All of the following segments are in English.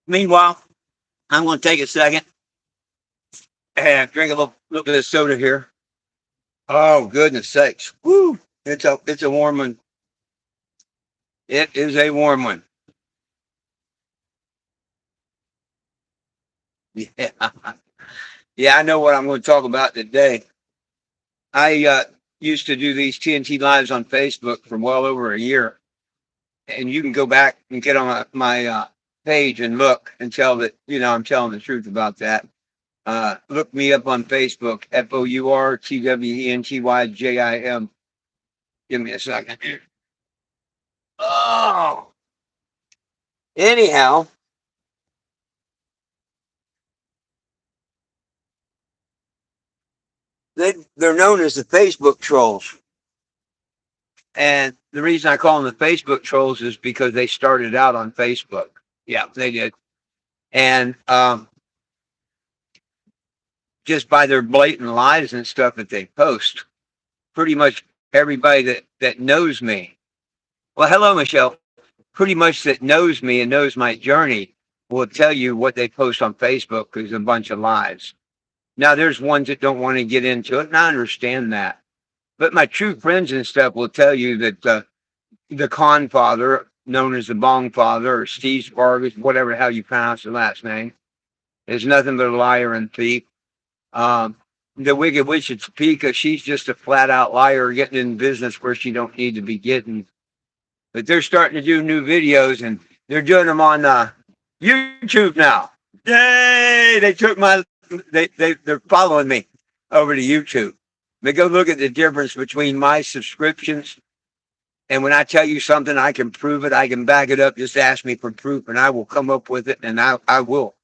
Meanwhile, I'm going to take a second and drink a little bit of soda here. Oh, goodness sakes. Woo. It's a warm one. It is a warm one. Yeah. Yeah, I know what I'm going to talk about today. I used to do these TNT lives on Facebook for well over a year, and you can go back and get on my page and look and tell that I'm telling the truth about that. Look me up on Facebook, FOURTWENTYJIM. Give me a second. Oh, anyhow, they're known as the Facebook trolls. And the reason I call them the Facebook trolls is because they started out on Facebook. Yeah, they did. And just by their blatant lies and stuff that they post, pretty much everybody that knows me. Well, hello, Michelle. Pretty much that knows me and knows my journey will tell you what they post on Facebook is a bunch of lies. Now, there's ones that don't want to get into it, and I understand that. But my true friends and stuff will tell you that the Con Father, known as the Bong Father, or Steve Spargus, whatever how you pronounce the last name, is nothing but a liar and thief. The Wicked Witch of Topeka, she's just a flat out liar getting in business where she don't need to be getting. But they're starting to do new videos, and they're doing them on YouTube now. Yay! They took they're following me over to YouTube. But go look at the difference between my subscriptions, and when I tell you something, I can prove it, I can back it up. Just ask me for proof, and I will come up with it, and I will.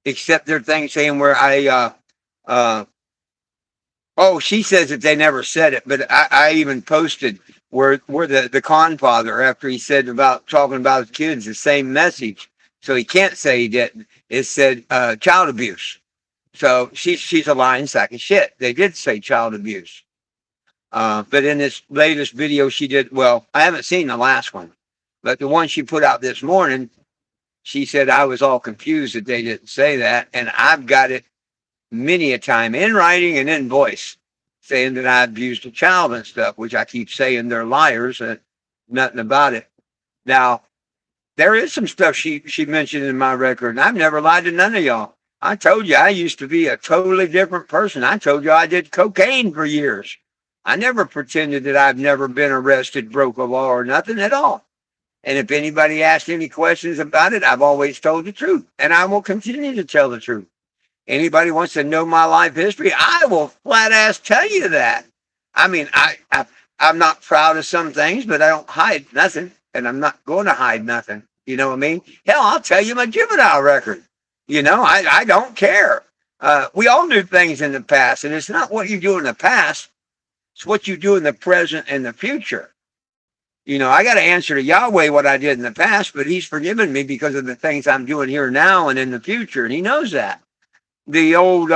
Except their thing saying where oh, she says that they never said it, but I even posted where the Con Father, after he said about talking about his kids, the same message. So he can't say he didn't. It said child abuse. So she's a lying sack of shit. They did say child abuse. But in this latest video she did, well, I haven't seen the last one, but the one she put out this morning, she said I was all confused that they didn't say that. And I've got it many a time in writing and in voice saying that I abused a child and stuff, which I keep saying they're liars and nothing about it. Now, there is some stuff she mentioned in my record, and I've never lied to none of y'all. I told you I used to be a totally different person. I told you I did cocaine for years. I never pretended that I've never been arrested, broke a law, or nothing at all. And if anybody asked any questions about it, I've always told the truth, and I will continue to tell the truth. Anybody wants to know my life history, I will flat ass tell you that. I mean, I'm not proud of some things, but I don't hide nothing, and I'm not going to hide nothing. You know what I mean? Hell, I'll tell you my juvenile record. I don't care. We all do things in the past, and it's not what you do in the past. It's what you do in the present and the future. I got to answer to Yahweh what I did in the past, but he's forgiven me because of the things I'm doing here now and in the future, and he knows that. The old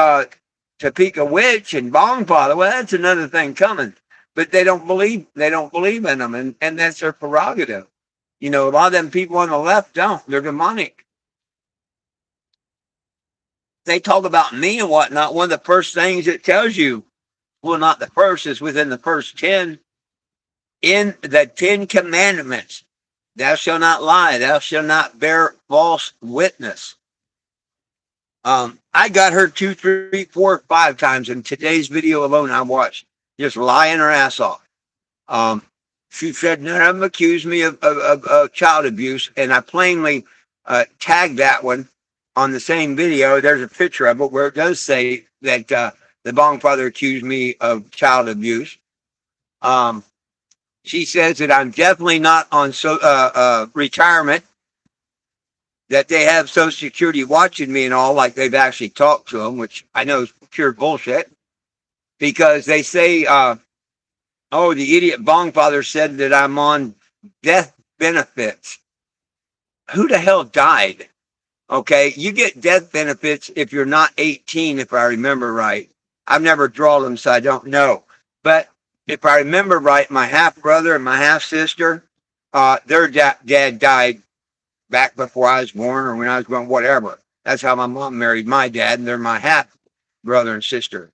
Topeka witch and Bong Father, well, that's another thing coming. But they don't believe in them, and that's their prerogative. A lot of them people on the left don't. They're demonic. They talk about me and whatnot. One of the first things it tells you, well, not the first, is within the first 10, in the 10 commandments, thou shalt not lie, thou shalt not bear false witness. I got her 2, 3, 4, 5 times in today's video alone I watched, just lying her ass off. She said none of them accused me of child abuse, and I plainly tagged that one on the same video. There's a picture of it where it does say that the Bong Father accused me of child abuse. She says that I'm definitely not on retirement, that they have Social Security watching me and all, like they've actually talked to them, which I know is pure bullshit, because they say, the idiot Bong Father said that I'm on death benefits. Who the hell died? Okay, you get death benefits if you're not 18, if I remember right. I've never drawn them, so I don't know. But if I remember right, my half brother and my half sister, their dad died back before I was born or when I was born, whatever. That's how my mom married my dad, and they're my half brother and sister.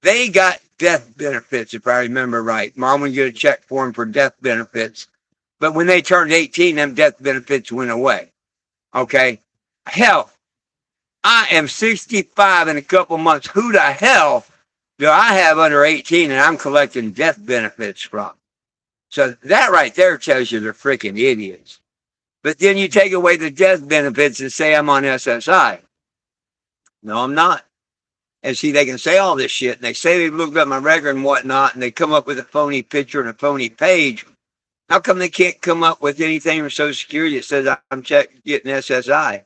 They got death benefits, if I remember right. Mom would get a check for them for death benefits. But when they turned 18, them death benefits went away. Okay? Hell, I am 65 in a couple months. Who the hell do I have under 18 and I'm collecting death benefits from? So that right there tells you they're freaking idiots. But then you take away the death benefits and say I'm on SSI. No, I'm not. And see, they can say all this shit, and they say they've looked up my record and whatnot, and they come up with a phony picture and a phony page. How come they can't come up with anything from Social Security that says I'm getting SSI?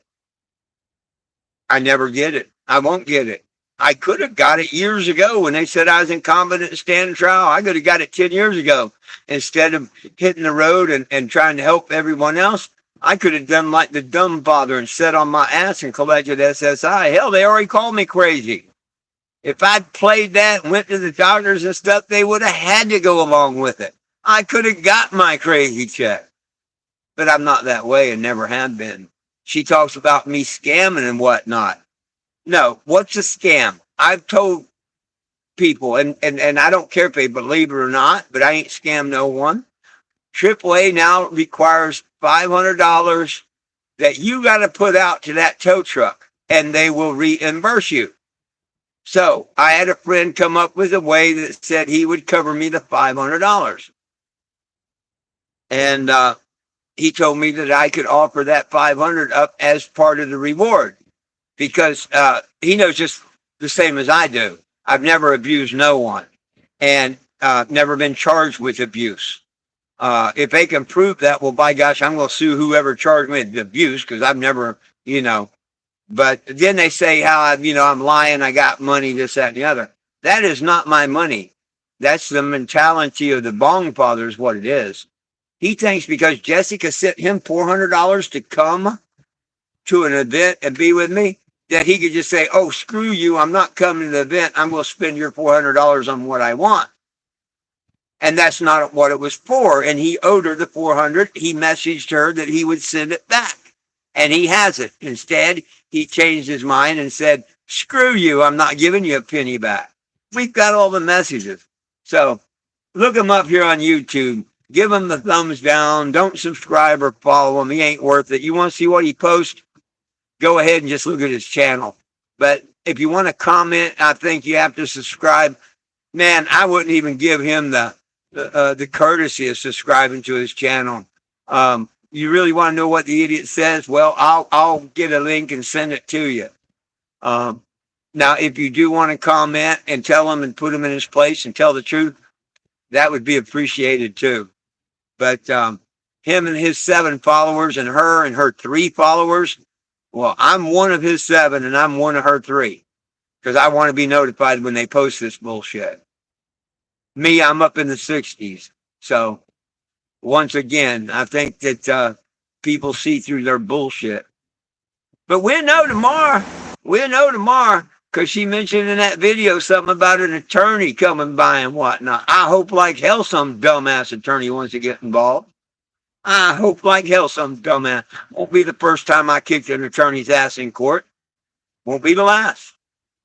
I never get it. I won't get it. I could have got it years ago when they said I was incompetent to stand trial. I could have got it 10 years ago. Instead of hitting the road and trying to help everyone else, I could have done like the dumb father and sat on my ass and collected SSI. Hell, they already called me crazy. If I'd played that and went to the doctors and stuff, they would have had to go along with it. I could have got my crazy check. But I'm not that way and never have been. She talks about me scamming and whatnot. No, what's a scam? I've told people, and I don't care if they believe it or not, but I ain't scammed no one. AAA now requires $500 that you got to put out to that tow truck, and they will reimburse you. So I had a friend come up with a way that said he would cover me the $500. And he told me that I could offer that $500 up as part of the reward because he knows just the same as I do. I've never abused no one and never been charged with abuse. If they can prove that, well, by gosh, I'm going to sue whoever charged me with abuse because I've never, But then they say how I'm lying, I got money, this, that, and the other. That is not my money. That's the mentality of the Bong Father is what it is. He thinks because Jessica sent him $400 to come to an event and be with me, that he could just say, oh, screw you, I'm not coming to the event, I'm going to spend your $400 on what I want. And that's not what it was for. And he owed her the $400. He messaged her that he would send it back. And he hasn't. Instead, he changed his mind and said, screw you, I'm not giving you a penny back. We've got all the messages. So look him up here on YouTube. Give him the thumbs down. Don't subscribe or follow him. He ain't worth it. You want to see what he posts? Go ahead and just look at his channel. But if you want to comment, I think you have to subscribe. Man, I wouldn't even give him the courtesy of subscribing to his channel. You really want to know what the idiot says? Well, I'll get a link and send it to you. Now, if you do want to comment and tell him and put him in his place and tell the truth, that would be appreciated too. But him and his 7 followers and her 3 followers, well, I'm one of his 7 and I'm one of her 3 because I want to be notified when they post this bullshit. Me, I'm up in the 60s. So once again, I think that people see through their bullshit. But we'll know tomorrow. We'll know tomorrow because she mentioned in that video something about an attorney coming by and whatnot. I hope like hell some dumbass attorney wants to get involved. I hope like hell some dumbass. Won't be the first time I kicked an attorney's ass in court. Won't be the last.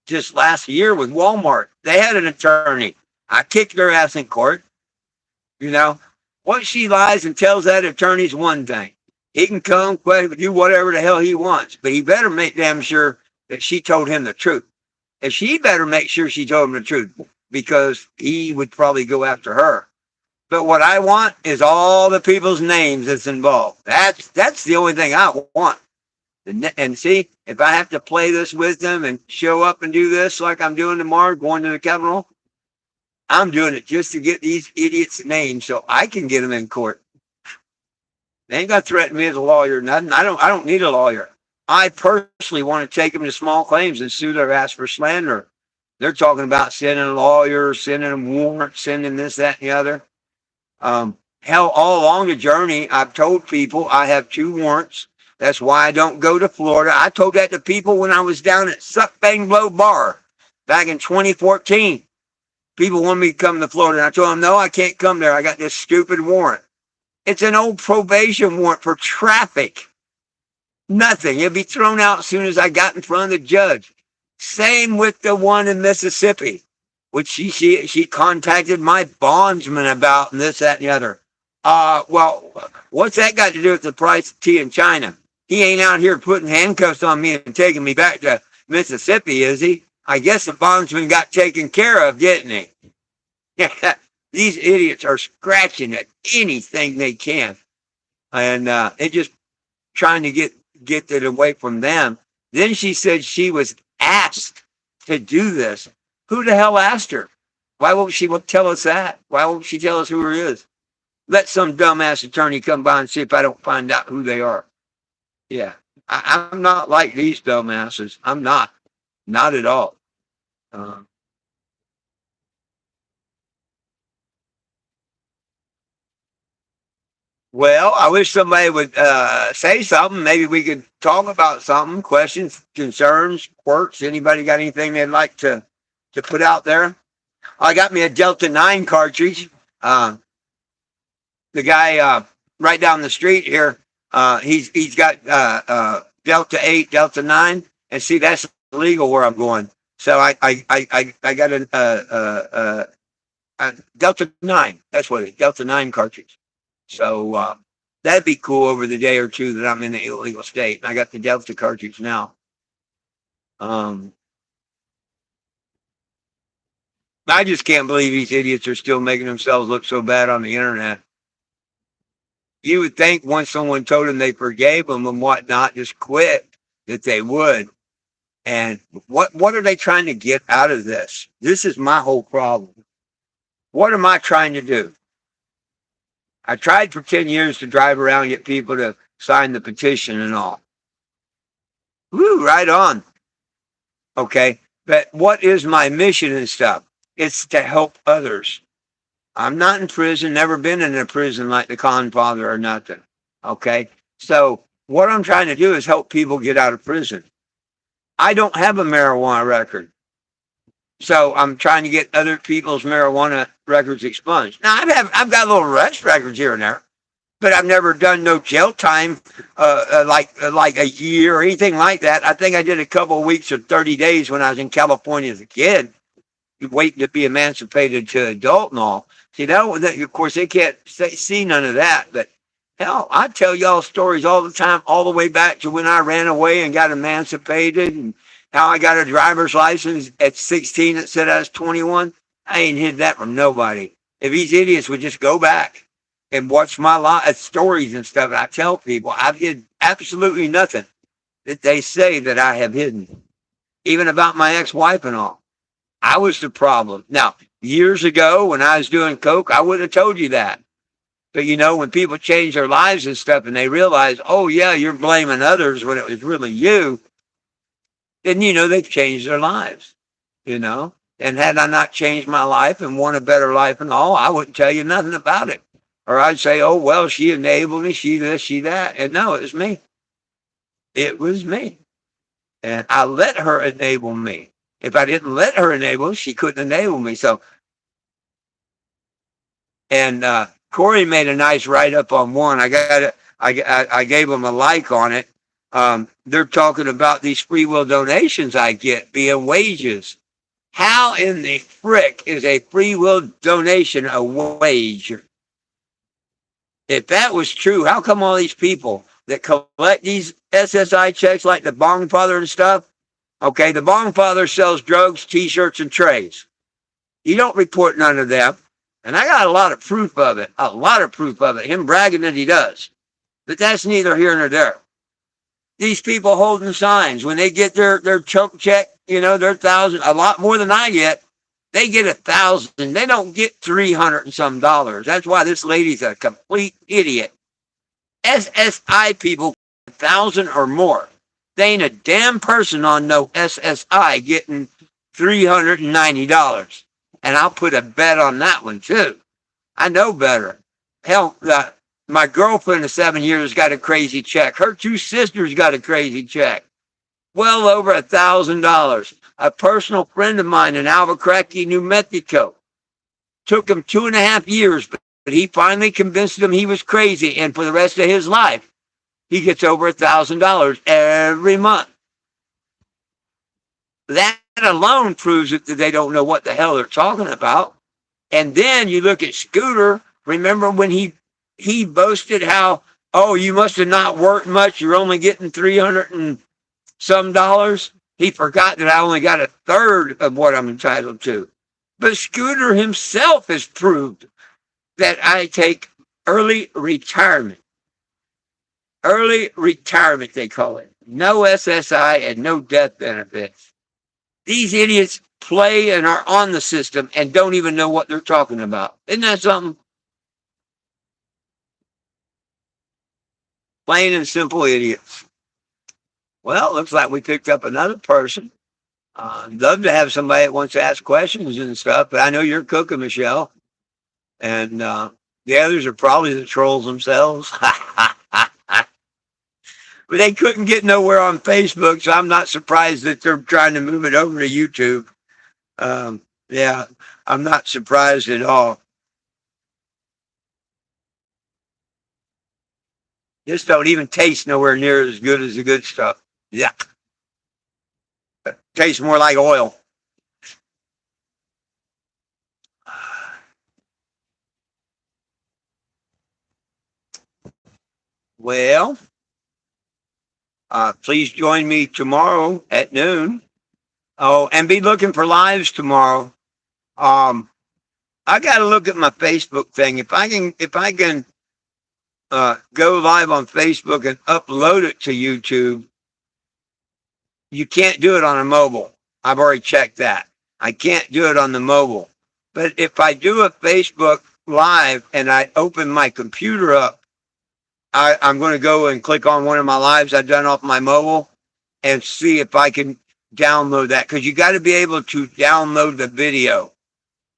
Just last year with Walmart, they had an attorney. I kicked their ass in court. What she lies and tells that attorney's one thing. He can come, do whatever the hell he wants, but he better make damn sure that she told him the truth. And she better make sure she told him the truth because he would probably go after her. But what I want is all the people's names that's involved. That's the only thing I want. And see, if I have to play this with them and show up and do this like I'm doing tomorrow, going to the Capitol, I'm doing it just to get these idiots' names so I can get them in court. They ain't got to threaten me as a lawyer or nothing. I don't need a lawyer. I personally want to take them to small claims and sue their ass for slander. They're talking about sending a lawyer, sending them warrants, sending this, that, and the other. Hell, all along the journey, I've told people I have 2 warrants. That's why I don't go to Florida. I told that to people when I was down at Suck Bang Blow Bar back in 2014. People wanted me to come to Florida, and I told them, no, I can't come there. I got this stupid warrant. It's an old probation warrant for traffic. Nothing. It'd be thrown out as soon as I got in front of the judge. Same with the one in Mississippi, which she contacted my bondsman about and this, that, and the other. Well, what's that got to do with the price of tea in China? He ain't out here putting handcuffs on me and taking me back to Mississippi, is he? I guess the bondsman got taken care of, didn't he? Yeah, these idiots are scratching at anything they can, and it just trying to get it away from them. Then she said she was asked to do this. Who the hell asked her? Why won't she tell us that? Why won't she tell us who it is? Let some dumbass attorney come by and see if I don't find out who they are. Yeah, I'm not like these dumbasses. I'm not at all. Um, well, I wish somebody would say something. Maybe we could talk about something. Questions, concerns, quirks. Anybody got anything they'd like to put out there? I got me a Delta 9 cartridge. The guy right down the street here, he's got Delta 8, Delta 9, and see that's illegal where I'm going. So I got a Delta 9. That's what it is, Delta 9 cartridge. So that'd be cool over the day or two that I'm in the illegal state. And I got the Delta cartridge now. I just can't believe these idiots are still making themselves look so bad on the internet. You would think once someone told them they forgave them and whatnot, just quit, that they would. And what are they trying to get out of this? This is my whole problem. What am I trying to do? I tried for 10 years to drive around and get people to sign the petition and all. Woo, right on. Okay. But what is my mission and stuff? It's to help others. I'm not in prison, never been in a prison like the Con Father or nothing. Okay. So what I'm trying to do is help people get out of prison. I don't have a marijuana record. So I'm trying to get other people's marijuana records expunged. Now I've got little arrest records here and there, but I've never done no jail time like a year or anything like that. I think I did a couple of weeks or 30 days when I was in California as a kid, waiting to be emancipated to adult and all. See, that of course they can't see none of that, but hell, I tell y'all stories all the time, all the way back to when I ran away and got emancipated, and how I got a driver's license at 16 that said I was 21. I ain't hid that from nobody. If these idiots would just go back and watch my stories and stuff, and I tell people I've hid absolutely nothing that they say that I have hidden, even about my ex-wife and all. I was the problem. Now, years ago when I was doing coke, I would have told you that. But you know, when people change their lives and stuff and they realize, oh yeah, you're blaming others when it was really you, then you know they've changed their lives, you know. And had I not changed my life and won a better life and all, I wouldn't tell you nothing about it. Or I'd say, oh well, she enabled me, she this, she that. And no, it was me. It was me. And I let her enable me. If I didn't let her enable, she couldn't enable me. So, and Corey made a nice write up on one. I gave him a like on it. They're talking about these free will donations I get being wages. How in the frick is a free will donation a wage? If that was true, how come all these people that collect these SSI checks like the Bong Father and stuff? Okay, the Bong Father sells drugs, t-shirts, and trays. You don't report none of them. And I got a lot of proof of it. A lot of proof of it. Him bragging that he does. But that's neither here nor there. These people holding signs, when they get their choke check, you know, their $1,000, a lot more than I get, they get $1,000. They don't get $300 and some dollars. That's why this lady's a complete idiot. SSI people, 1,000 or more. They ain't a damn person on no SSI getting $390. And I'll put a bet on that one too. I know better. Hell, my girlfriend of 7 years got a crazy check. Her two sisters got a crazy check. Well over $1,000. A personal friend of mine in Albuquerque, New Mexico. Took him 2.5 years, but he finally convinced them he was crazy. And for the rest of his life, he gets over $1,000 every month. That alone proves it that they don't know what the hell they're talking about. And then you look at Scooter. Remember when he boasted how, oh, you must have not worked much. You're only getting 300 and some dollars. He forgot that I only got a third of what I'm entitled to. But Scooter himself has proved that I take early retirement. Early retirement, they call it. No SSI and no death benefits. These idiots play and are on the system and don't even know what they're talking about. Isn't that something? Plain and simple idiots. Well, looks like we picked up another person. I'd love to have somebody that wants to ask questions and stuff, but I know you're cooking, Michelle. And the others are probably the trolls themselves. But they couldn't get nowhere on Facebook, so I'm not surprised that they're trying to move it over to YouTube. Yeah, I'm not surprised at all. This don't even taste nowhere near as good as the good stuff. Yeah, tastes more like oil. Well, please join me tomorrow at noon. Oh, and be looking for lives tomorrow. Um, I got to look at my Facebook thing. If I can go live on Facebook and upload it to YouTube, you can't do it on a mobile. I've already checked that. I can't do it on the mobile. But if I do a Facebook live and I open my computer up, I'm going to go and click on one of my lives I've done off my mobile and see if I can download that. Because you got to be able to download the video.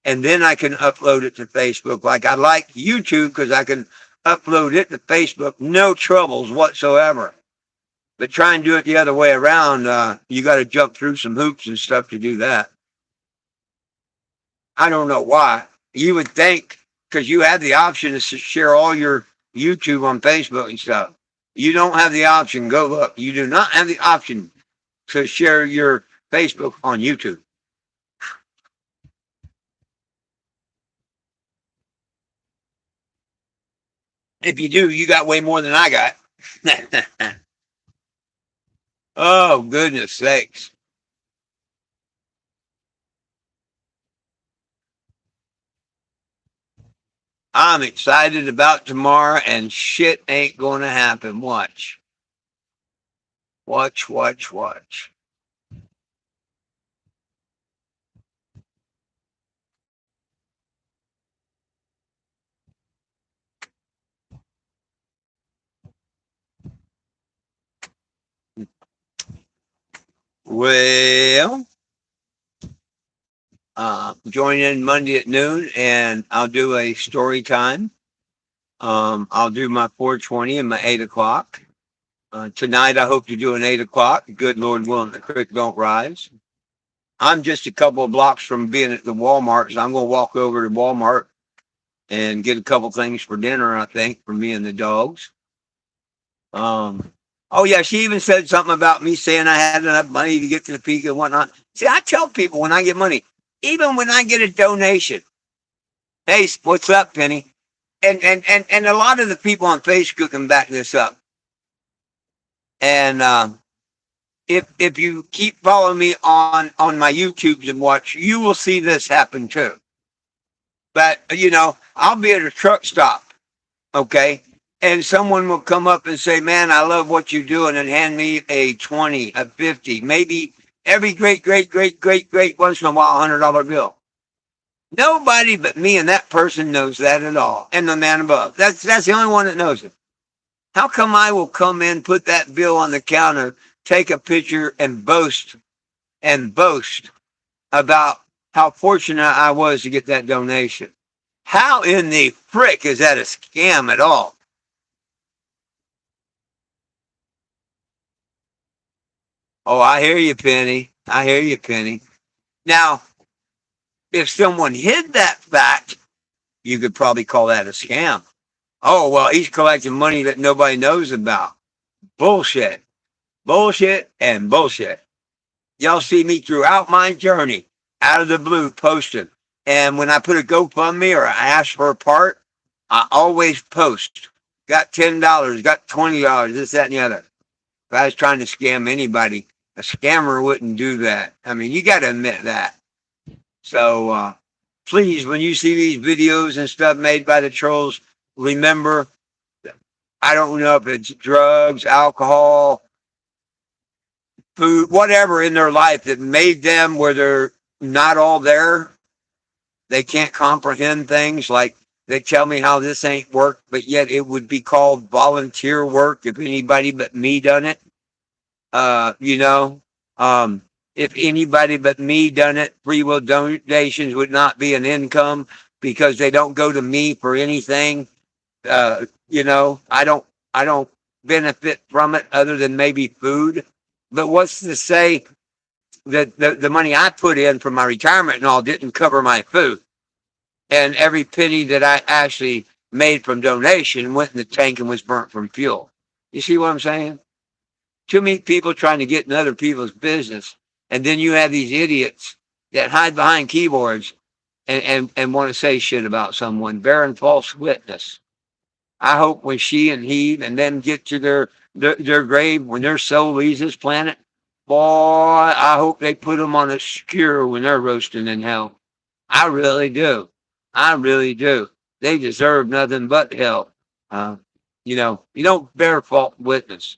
And then I can upload it to Facebook. Like I like YouTube because I can upload it to Facebook, no troubles whatsoever. But try and do it the other way around. You got to jump through some hoops and stuff to do that. I don't know why. You would think because you have the option to share all your YouTube on Facebook and stuff. You don't have the option. Go look. You do not have the option to share your Facebook on YouTube. If you do, you got way more than I got. Oh, goodness sakes. I'm excited about tomorrow, and shit ain't going to happen. Watch. Watch, watch, watch. Well, join in Monday at noon, and I'll do a story time. I'll do my 4:20 and my 8 o'clock. Tonight, I hope to do an 8 o'clock. Good Lord willing, the creek don't rise. I'm just a couple of blocks from being at the Walmart, so I'm going to walk over to Walmart and get a couple things for dinner, I think, for me and the dogs. Oh, yeah, she even said something about me saying I had enough money to get to the peak and whatnot. See, I tell people when I get money, even when I get a donation, hey, what's up, Penny? And a lot of the people on Facebook can back this up. And if you keep following me on my YouTubes and watch, you will see this happen too. But I'll be at a truck stop, okay, and someone will come up and say, "Man, I love what you do," and hand me a 20, a 50, maybe every great once in a while $100 bill. Nobody but me and that person knows that at all, and the man above. That's the only one that knows it. How come I will come in, put that bill on the counter, take a picture, and boast about how fortunate I was to get that donation? How in the frick is that a scam at all? Oh, I hear you, Penny. I hear you, Penny. Now, if someone hid that fact, you could probably call that a scam. Oh, well, he's collecting money that nobody knows about. Bullshit. Bullshit and bullshit. Y'all see me throughout my journey out of the blue posting. And when I put a GoFundMe or I ask for a part, I always post. Got $10, got $20, this, that, and the other. If I was trying to scam anybody, a scammer wouldn't do that. I mean, you got to admit that. So please, when you see these videos and stuff made by the trolls, remember, I don't know if it's drugs, alcohol, food, whatever in their life that made them where they're not all there. They can't comprehend things like they tell me how this ain't work, but yet it would be called volunteer work if anybody but me done it. You know, if anybody but me done it, free will donations would not be an income because they don't go to me for anything. You know, I don't benefit from it other than maybe food. But what's to say that the money I put in for my retirement and all didn't cover my food? And every penny that I actually made from donation went in the tank and was burnt from fuel. You see what I'm saying? Too many people trying to get in other people's business. And then you have these idiots that hide behind keyboards and want to say shit about someone, bearing false witness. I hope when she and he and them get to their grave, when their soul leaves this planet, boy, I hope they put them on a skewer when they're roasting in hell. I really do. I really do. They deserve nothing but hell. Uh, you know, you don't bear false witness.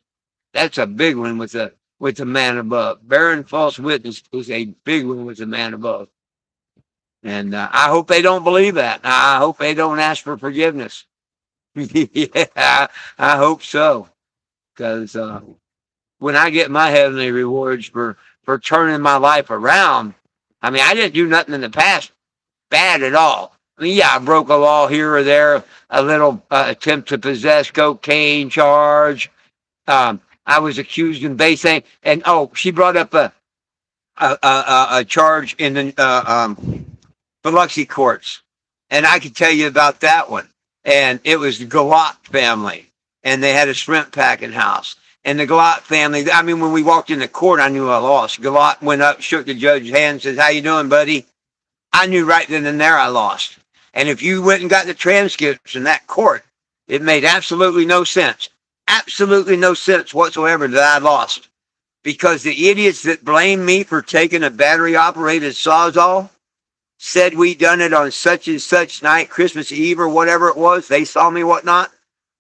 That's a big one with the man above. Bearing false witness is a big one with the man above. And I hope they don't believe that. I hope they don't ask for forgiveness. Yeah, I hope so. Because when I get my heavenly rewards for turning my life around, I mean, I didn't do nothing in the past bad at all. I mean, yeah, I broke a law here or there, a little attempt to possess cocaine charge. I was accused in Bayside, and oh, she brought up a charge in the Biloxi courts, and I could tell you about that one. And it was the Galat family, and they had a shrimp packing house. And the Galat family, I mean, when we walked in the court, I knew I lost. Galat went up, shook the judge's hand, says, "How you doing, buddy?" I knew right then and there I lost. And if you went and got the transcripts in that court, it made absolutely no sense. Absolutely no sense whatsoever that I lost. Because the idiots that blamed me for taking a battery operated Sawzall said we done it on such and such night, Christmas Eve or whatever it was. They saw me, whatnot.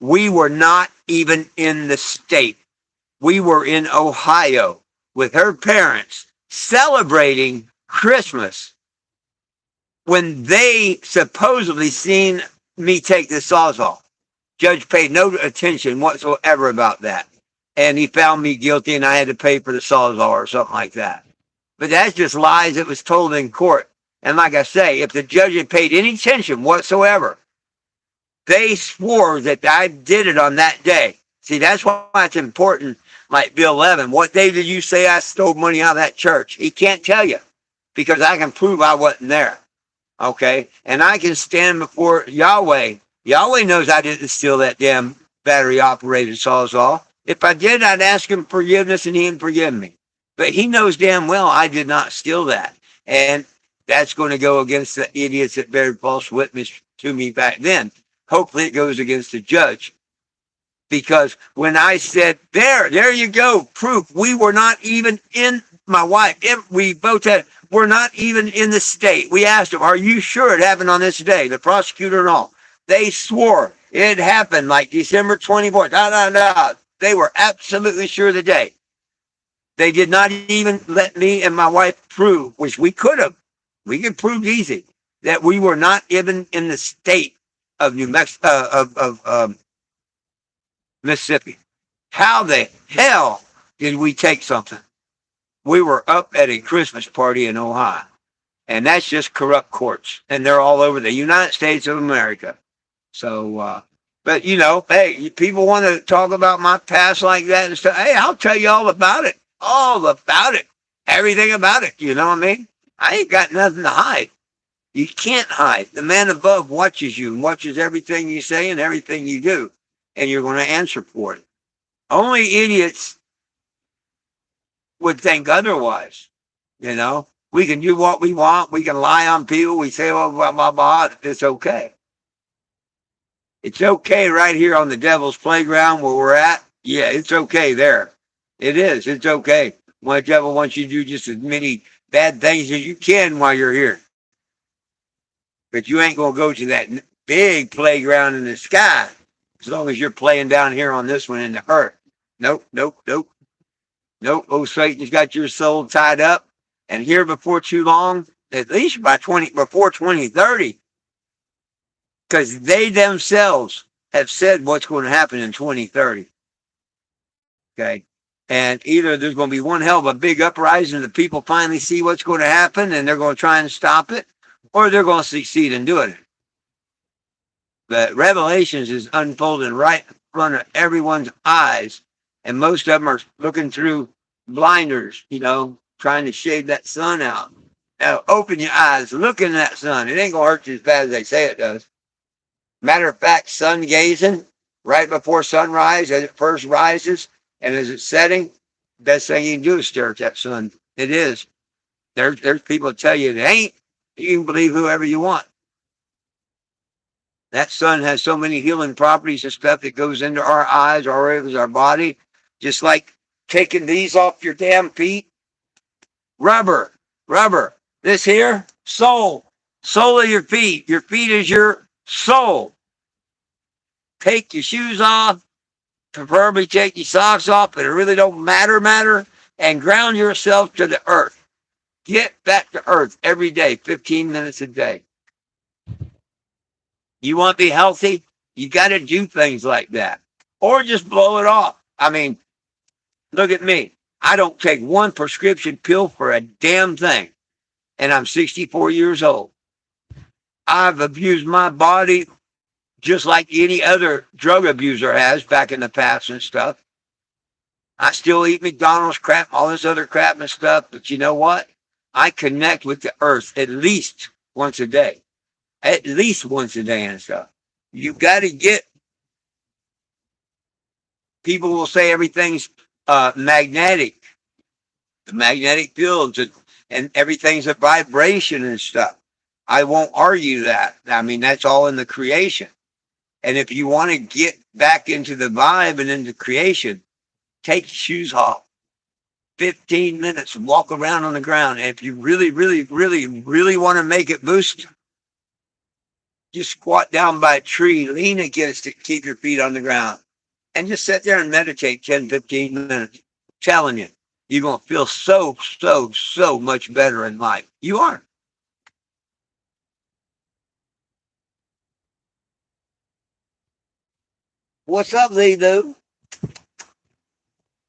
We were not even in the state. We were in Ohio with her parents celebrating Christmas when they supposedly seen me take the Sawzall. Judge paid no attention whatsoever about that. And he found me guilty and I had to pay for the Sawzall or something like that. But that's just lies that was told in court. And like I say, if the judge had paid any attention whatsoever, they swore that I did it on that day. See, that's why it's important, like Bill Levin. What day did you say I stole money out of that church? He can't tell you because I can prove I wasn't there. Okay? And I can stand before Yahweh. Yahweh knows I didn't steal that damn battery operated Sawzall. If I did, I'd ask him forgiveness and he'd forgive me. But he knows damn well I did not steal that. And that's going to go against the idiots that bear false witness to me back then. Hopefully it goes against the judge. Because when I said, there you go, proof, we were not even in, my wife, we both had, we're not even in the state. We asked them, are you sure it happened on this day? The prosecutor and all. They swore it happened like December 24th. They were absolutely sure of the day. They did not even let me and my wife prove, which we could have. We could prove easy that we were not even in the state of New Mexico, Mississippi. How the hell did we take something? We were up at a Christmas party in Ohio, and that's just corrupt courts, and they're all over the United States of America. So, but you know, hey, people want to talk about my past like that and stuff. Hey, I'll tell you all about it. All about it. Everything about it. You know what I mean? I ain't got nothing to hide. You can't hide. The man above watches you and watches everything you say and everything you do. And you're going to answer for it. Only idiots would think otherwise. You know, we can do what we want. We can lie on people. We say, well, blah, blah, blah. It's okay. It's okay right here on the devil's playground where we're at. Yeah, it's okay there. It is. It's okay. When the devil wants you to do just as many bad things as you can while you're here. But you ain't going to go to that big playground in the sky as long as you're playing down here on this one in the earth. Nope, nope, nope, nope. Oh, Satan's got your soul tied up. And here before too long, at least before 2030, because they themselves have said what's going to happen in 2030. Okay. And either there's going to be one hell of a big uprising, the people finally see what's going to happen and they're going to try and stop it, or they're going to succeed in doing it. But Revelations is unfolding right in front of everyone's eyes, and most of them are looking through blinders, trying to shade that sun out. Now, open your eyes, look in that sun. It ain't going to hurt you as bad as they say it does. Matter of fact, sun gazing right before sunrise, as it first rises, and as it's setting, best thing you can do is stare at that sun. It is. There's people that tell you it ain't. You can believe whoever you want. That sun has so many healing properties and stuff that goes into our eyes, our organs, our body. Just like taking these off your damn feet. Rubber. This here, soul. Soul of your feet. Your feet is your soul. Take your shoes off. Preferably take your socks off, but it really don't matter. And ground yourself to the earth. Get back to earth every day, 15 minutes a day. You want to be healthy? You got to do things like that. Or just blow it off. I mean, look at me. I don't take one prescription pill for a damn thing. And I'm 64 years old. I've abused my body just like any other drug abuser has back in the past and stuff. I still eat McDonald's crap, all this other crap and stuff. But you know what? I connect with the earth at least once a day. At least once a day and stuff. You got to get. People will say everything's magnetic. The magnetic fields and everything's a vibration and stuff. I won't argue that. I mean, that's all in the creation. And if you want to get back into the vibe and into creation, take your shoes off. 15 minutes, walk around on the ground. And if you really want to make it boost, just squat down by a tree, lean against it, keep your feet on the ground. And just sit there and meditate 10, 15 minutes. I'm telling you, you're going to feel so much better in life. You are. What's up, Lee Lou?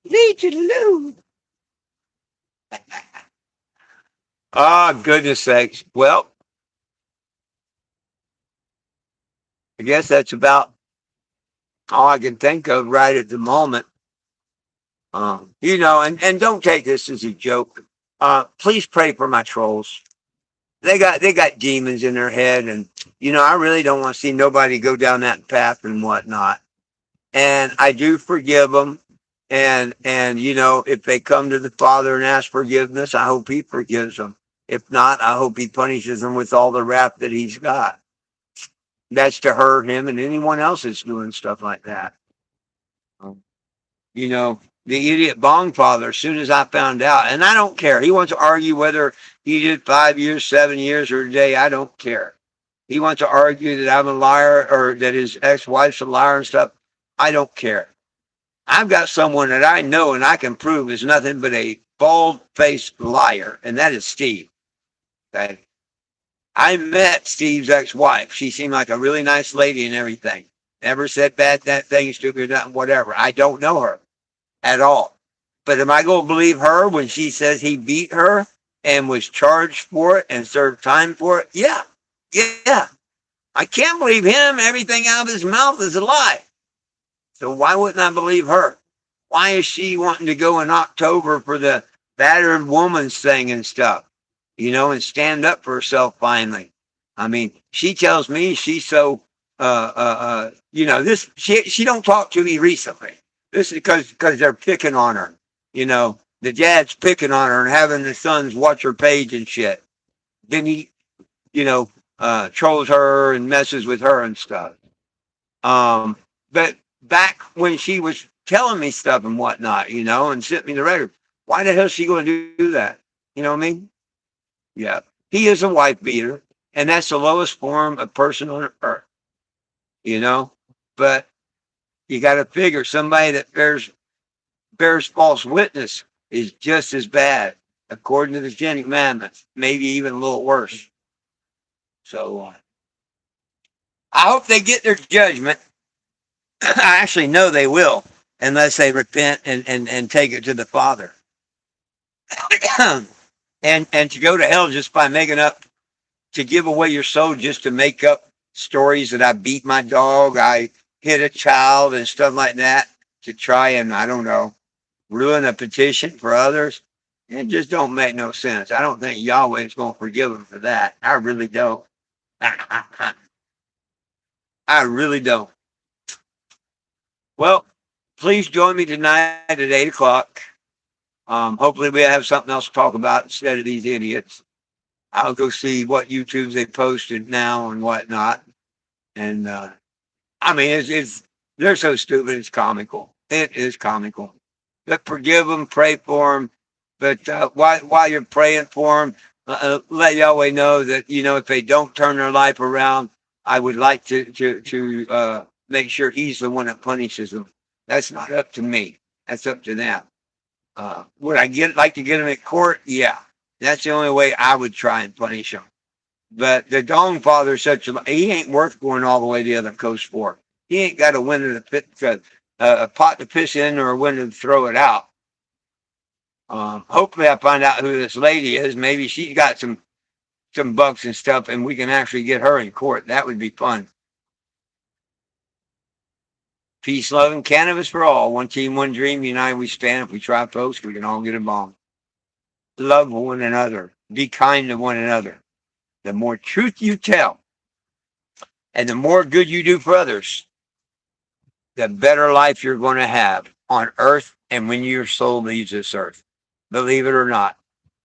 Lee Lou. Goodness sakes. Well, I guess that's about all I can think of right at the moment. And don't take this as a joke. Please pray for my trolls. They got demons in their head, and I really don't want to see nobody go down that path and whatnot. And I do forgive them. And if they come to the Father and ask forgiveness, I hope He forgives them. If not, I hope He punishes them with all the wrath that He's got. That's to hurt Him and anyone else that's doing stuff like that. The idiot Bong Father, as soon as I found out, and I don't care. He wants to argue whether he did 5 years, 7 years, or a day. I don't care. He wants to argue that I'm a liar or that his ex-wife's a liar and stuff. I don't care. I've got someone that I know and I can prove is nothing but a bald-faced liar, and that is Steve. Okay? I met Steve's ex-wife. She seemed like a really nice lady and everything. Never said bad things to her, nothing, whatever. I don't know her at all. But am I going to believe her when she says he beat her and was charged for it and served time for it? Yeah. I can't believe him. Everything out of his mouth is a lie. So why wouldn't I believe her? Why is she wanting to go in October for the battered woman's thing and stuff? And stand up for herself finally. I mean, she tells me she's so, she don't talk to me recently. This is because they're picking on her. You know, the dad's picking on her and having the sons watch her page and shit. Then he, you know, trolls her and messes with her and stuff. But back when she was telling me stuff and whatnot, you know, and sent me the record, why the hell is she going to do that? You know what I mean? Yeah. He is a wife beater, and that's the lowest form of person on earth, you know? But you got to figure somebody that bears false witness is just as bad, according to the Ten Commandments, maybe even a little worse. So I hope they get their judgment. I actually know they will, unless they repent and take it to the Father. And to go to hell just by making up, to give away your soul just to make up stories that I beat my dog, I hit a child and stuff like that, to try and, I don't know, ruin a petition for others. It just don't make no sense. I don't think Yahweh is going to forgive them for that. I really don't. I really don't. Well, please join me tonight at 8 o'clock. Hopefully we have something else to talk about instead of these idiots. I'll go see what YouTubes they posted now and whatnot. And I mean, it's they're so stupid. It's comical. It is comical. But forgive them, pray for them. But while you're praying for them, let Yahweh know that, you know, if they don't turn their life around, I would like to make sure He's the one that punishes them. That's not up to me. That's up to them. Would I like to get them in court? Yeah, that's the only way I would try and punish them. But the Dong Father is he ain't worth going all the way to the other coast for. He ain't got a window to fit, a pot to piss in or a window to throw it out. Hopefully I find out who this lady is. Maybe she's got some bucks and stuff, and we can actually get her in court. That would be fun. Peace, love, and cannabis for all. One team, one dream. United we stand. If we try, folks, we can all get along. Love one another. Be kind to one another. The more truth you tell, and the more good you do for others, the better life you're going to have on earth and when your soul leaves this earth. Believe it or not.